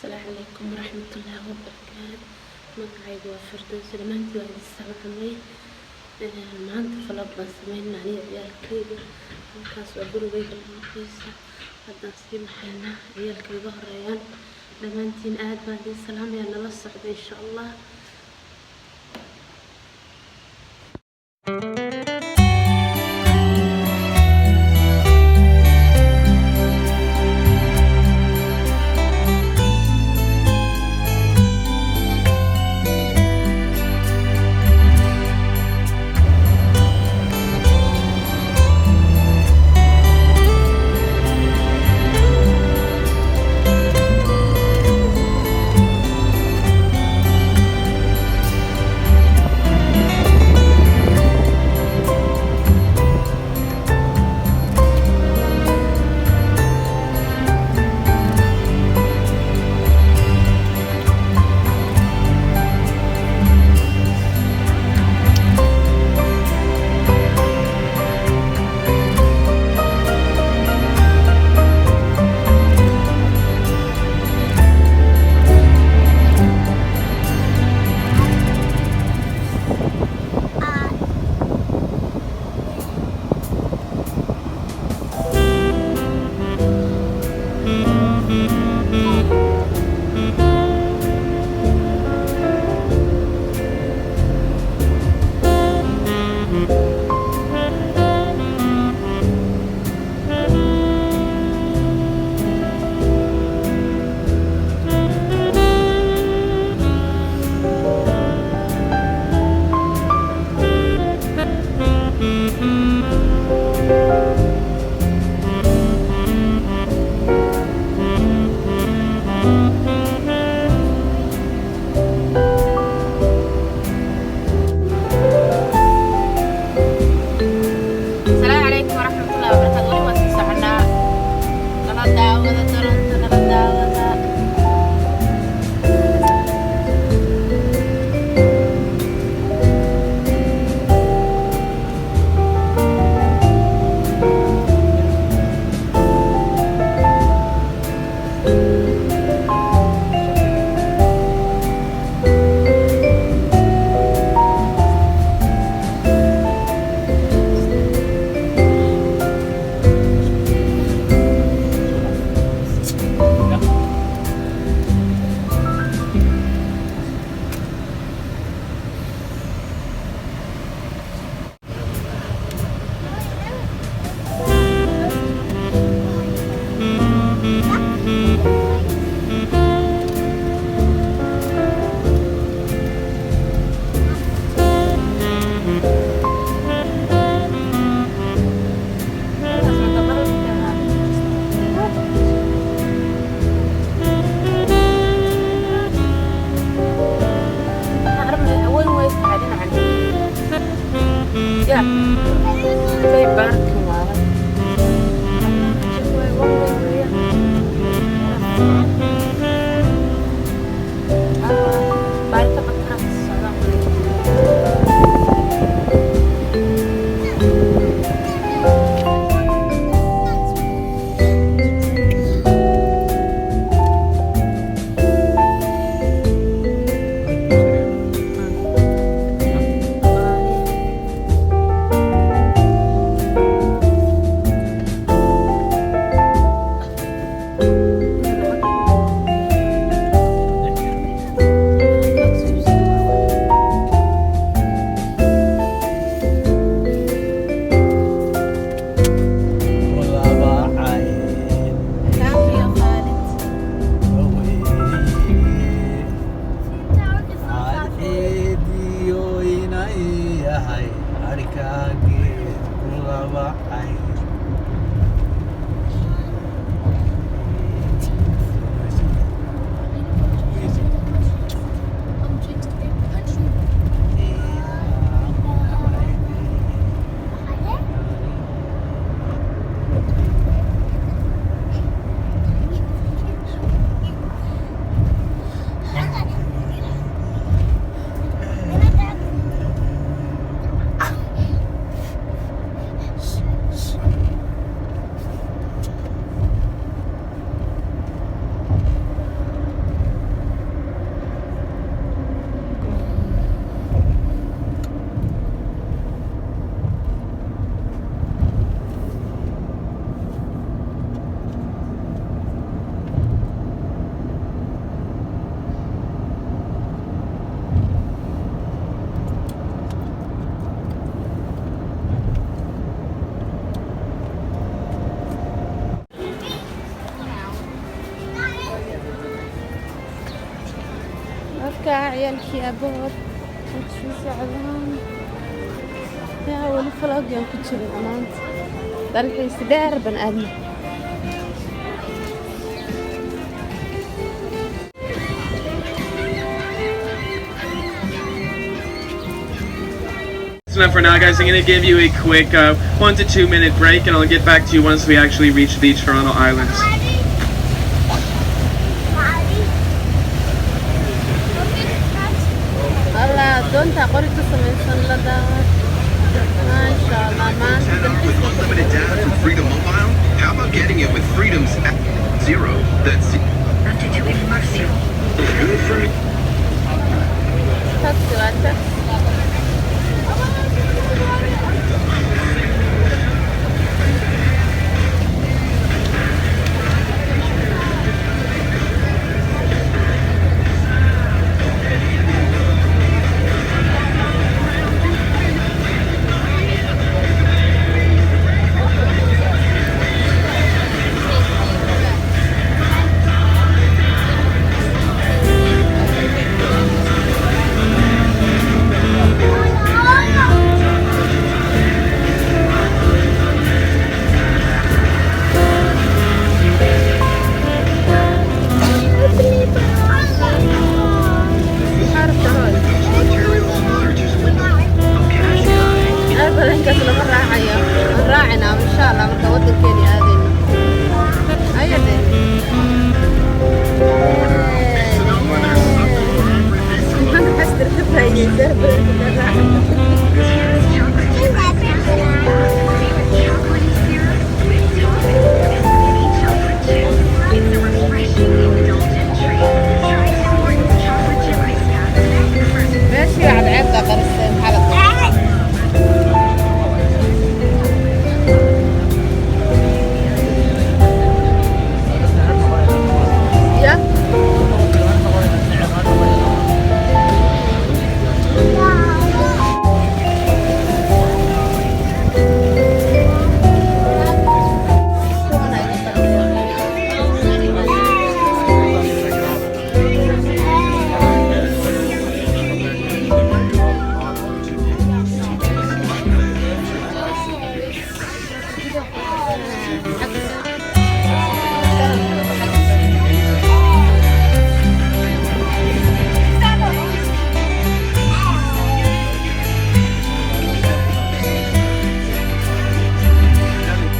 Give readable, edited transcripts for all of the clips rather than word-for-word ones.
السلام عليكم ورحمة الله وبركاته. magacaygu waa Firdaws dhamaantii waa idin salaamay. maanta falab baan sameynaa aniga ciyaalkayga. halkaas waa gurigayga dhinaciisa. haddaan sii baxaynaa ciyaalkayga horeeyaan. dhamaantiin aad baan idin salaamayaa, nala socda insha Allah. كا عيالكي أبور شو سعدان يا ولي فلوق يوم كتشري أمانت dalxiis dheer ban aadna. That's enough for now, guys. I'm going to give you a quick 1 to 2 minute break, and I'll get back to you once we actually reach the Toronto Islands. Unlimited data from Freedom Mobile? How about getting it with Freedom's app Zero? That's good for me.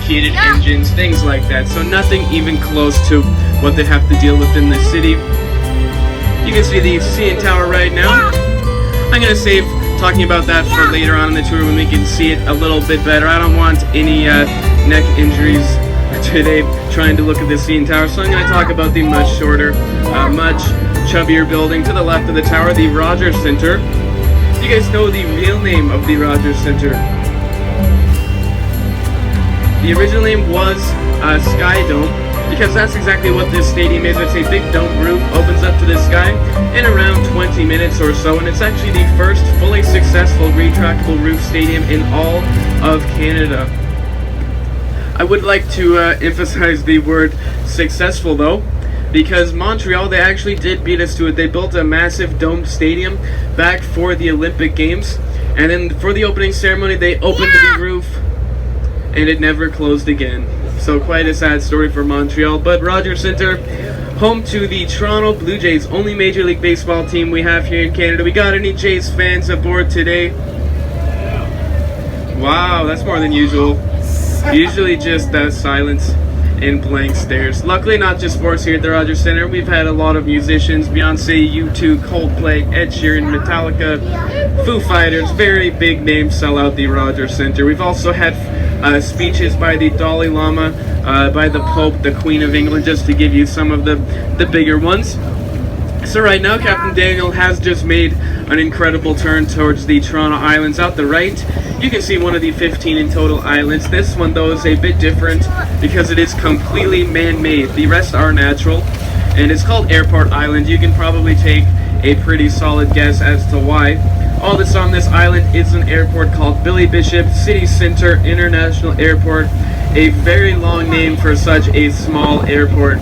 Heated engines, things like that. So nothing even close to what they have to deal with in the city. You can see the CN Tower right now. I'm going to save talking about that for later on in the tour when we can see it a little bit better. I don't want any neck injuries today trying to look at the CN Tower, so I'm going to talk about the much shorter, much chubbier building to the left of the tower, the Rogers Centre. Do you guys know the real name of the Rogers Centre? The original name was Sky Dome, because that's exactly what this stadium is. It's a big dome roof, opens up to the sky in around 20 minutes or so, and it's actually the first fully successful retractable roof stadium in all of Canada. I would like to emphasize the word successful though, because Montreal, they actually did beat us to it. They built a massive domed stadium back for the Olympic Games, and then for the opening ceremony they opened the roof and it never closed again. So quite a sad story for Montreal. But Rogers Centre, home to the Toronto Blue Jays, only Major League Baseball team we have here in Canada. We got any Jays fans aboard today? Wow, that's more than usual. Usually just silence and blank stares. Luckily not just sports here at the Rogers Centre. We've had a lot of musicians, Beyonce, U2, Coldplay, Ed Sheeran, Metallica, Foo Fighters, very big names sell out the Rogers Centre. We've also had speeches by the Dalai Lama, by the Pope, the Queen of England, just to give you some of the bigger ones. So right now, Captain Daniel has just made an incredible turn towards the Toronto Islands. Out the right, you can see one of the 15 in total islands. This one, though, is a bit different because it is completely man-made. The rest are natural, and it's called Airport Island. You can probably take a pretty solid guess as to why. All that's on this island is an airport called Billy Bishop City Center International Airport, a very long name for such a small airport.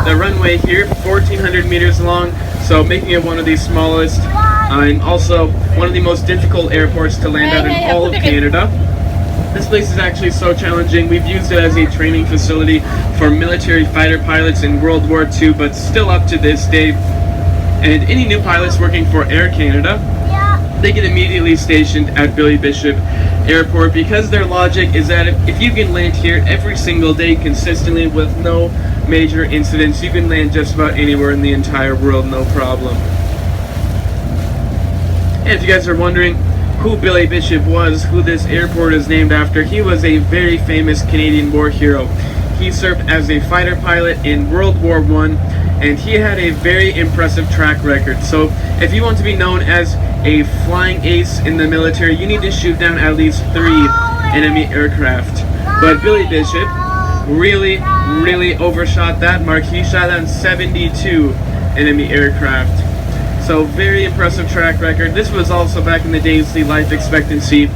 The runway here, 1,400 meters long, so making it one of the smallest and also one of the most difficult airports to land at in all of Canada. This place is actually so challenging. We've used it as a training facility for military fighter pilots in World War II, but still up to this day. And any new pilots working for Air Canada, they get immediately stationed at Billy Bishop Airport because their logic is that if you can land here every single day consistently with no major incidents, you can land just about anywhere in the entire world, no problem. And if you guys are wondering who Billy Bishop was, who this airport is named after, he was a very famous Canadian war hero. He served as a fighter pilot in World War I, and he had a very impressive track record. So if you want to be known as a flying ace in the military, you need to shoot down at least 3 enemy aircraft. But Billy Bishop really overshot that mark. He shot down 72 enemy aircraft. So very impressive track record. This was also back in the days the life expectancy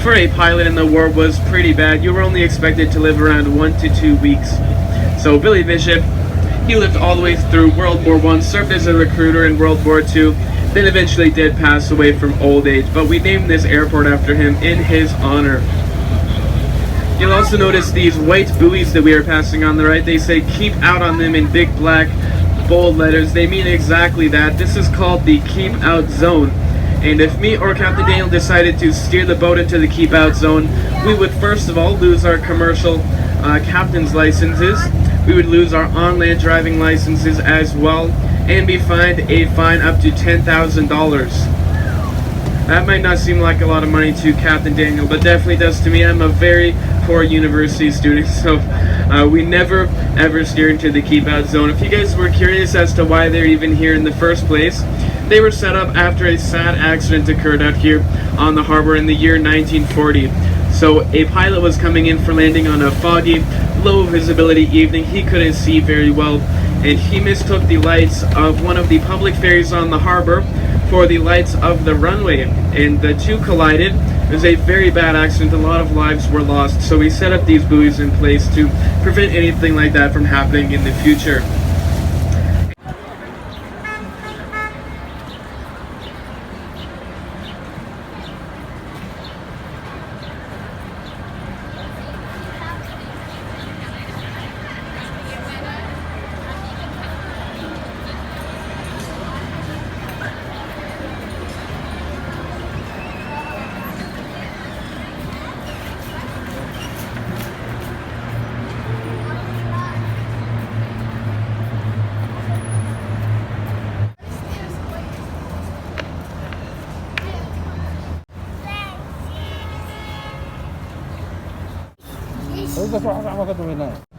for a pilot in the war was pretty bad. You were only expected to live around 1 to 2 weeks. So Billy Bishop, he lived all the way through World War I, served as a recruiter in World War II, then eventually did pass away from old age, but we named this airport after him in his honor. You'll also notice these white buoys that we are passing on the right. They say keep out on them in big black bold letters. They mean exactly that. This is called the keep out zone. And if me or Captain Daniel decided to steer the boat into the keep out zone, we would first of all lose our commercial captain's licenses. We would lose our on-land driving licenses as well, and be fined a fine up to $10,000. That might not seem like a lot of money to Captain Daniel, but definitely does to me. I'm a very poor university student, so we never ever steer into the keep out zone. If you guys were curious as to why they're even here in the first place, they were set up after a sad accident occurred out here on the harbor in the year 1940. So a pilot was coming in for landing on a foggy, low visibility evening. He couldn't see very well, and he mistook the lights of one of the public ferries on the harbor for the lights of the runway, and the two collided. It was a very bad accident. A lot of lives were lost, so we set up these buoys in place to prevent anything like that from happening in the future. 여기서 쫙 막아도 되나?